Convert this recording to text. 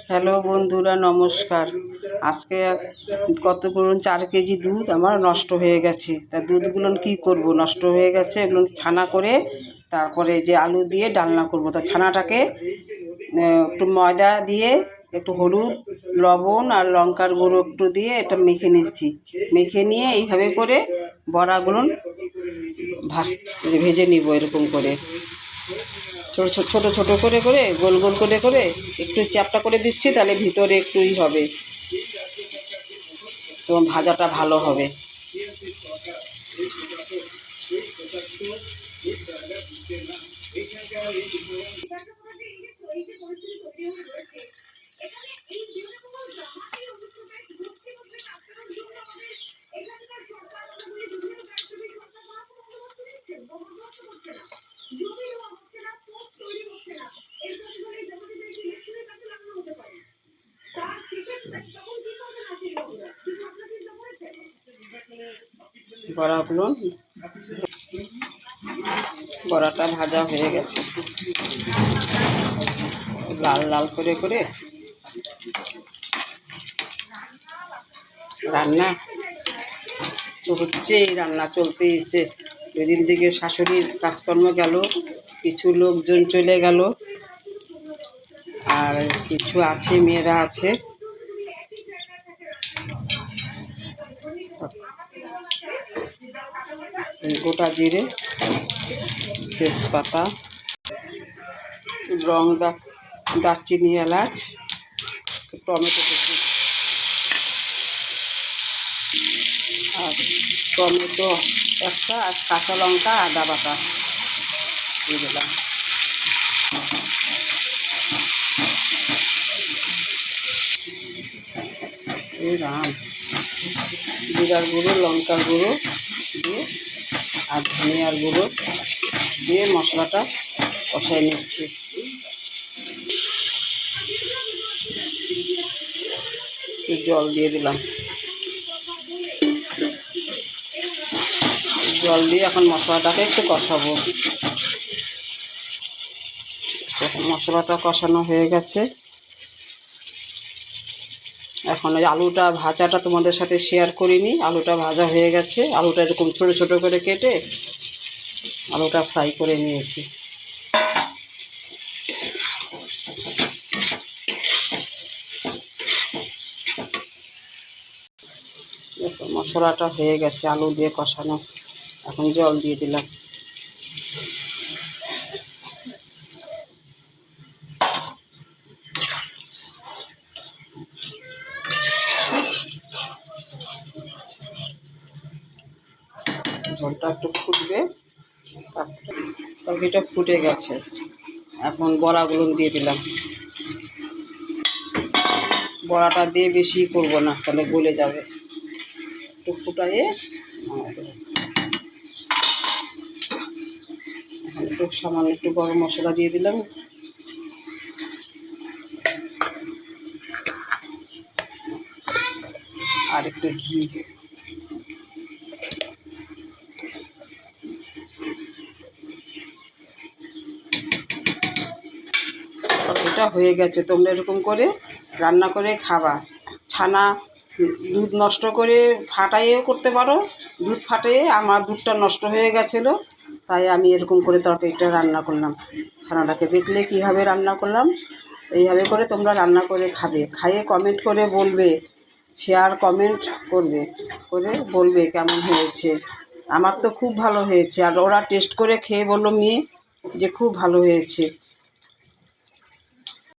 Hello বন্ধুরা, নমস্কার। আজকে কতগুলো 4 কেজি দুধ আমার নষ্ট হয়ে গেছে। তা দুধগুলো কি করব, নষ্ট হয়ে গেছে, এগুলো ছানা করে তারপরে যে আলু দিয়ে ডালনা করব। তা ছানাটাকে একটু ময়দা দিয়ে, একটু হলুদ, লবণ আর লঙ্কার গুঁড়ো একটু দিয়ে এটা মেখে নিচ্ছি। মেখে নিয়ে এইভাবে করে বড়াগুলো ভেজে নিব। এরকম করে ছোটো ছোটো ছোটো করে করে গোল গোল করে করে একটু চ্যাপটা করে দিচ্ছি, তাহলে ভিতরে একটুই হবে, এবং ভাজাটা ভালো হবে। বড়াটা ভাজা হয়ে গেছে, লাল লাল করে করে রান্না তো হচ্ছেই, রান্না চলতে এসে এদিন থেকে শাশুড়ির কাজকর্ম গেল, কিছু লোকজন চলে গেল, আর কিছু আছে, মেয়েরা আছে। গোটা জিরে, তেজপাতা, লং, দারচিনি, এলাচ, টমেটো কুচি, আর টমেটো একটা, আর কাঁচা লঙ্কা, আদা বাটা দিয়ে দিলাম। এই রাম জিরার গুঁড়ো, লঙ্কার গুঁড়ো দিয়ে আর ধনিয়ার গুঁড়ো দিয়ে মশলাটা কষাই নিচ্ছি। জল দিয়ে দিলাম। জল দিয়ে এখন মশলাটাকে একটু কষাবো। মশলাটা কষানো হয়ে গেছে। এখন ওই আলুটা ভাজাটা তোমাদের সাথে শেয়ার করিনি। আলুটা ভাজা হয়ে গেছে। আলুটা এরকম ছোটো ছোটো করে কেটে আলুটা ফ্রাই করে নিয়েছি। মশলাটা হয়ে গেছে আলু দিয়ে কষানো। এখন জল দিয়ে দিলাম। ঝোলটা একটু ফুটবে, তারপরে তরকারিটা ফুটে গেছে। এখন বড়াগুলো দিয়ে দিলাম। বড়াটা দিয়ে বেশি করব না, তাহলে গলে যাবে। একটু ফুটাইয়ে একটু সামান্য একটু গরম মশলা দিয়ে দিলাম। আর একটু ঘি। এটা হয়ে গেছে। তোমরা এরকম করে রান্না করে খাবা। ছানা দুধ নষ্ট করে ফাটাইয়েও করতে পারো। দুধ ফাটিয়ে আমার দুধটা নষ্ট হয়ে গেছিলো, তাই আমি এরকম করে তরকারিটা রান্না করলাম। ছানাটাকে দেখলে কীভাবে রান্না করলাম, এইভাবে করে তোমরা রান্না করে খাবে। খাইয়ে কমেন্ট করে বলবে, শেয়ার কমেন্ট করবে, করে বলবে কেমন হয়েছে। আমার তো খুব ভালো হয়েছে। আর ওরা টেস্ট করে খেয়ে বললো মেয়ে যে খুব ভালো হয়েছে।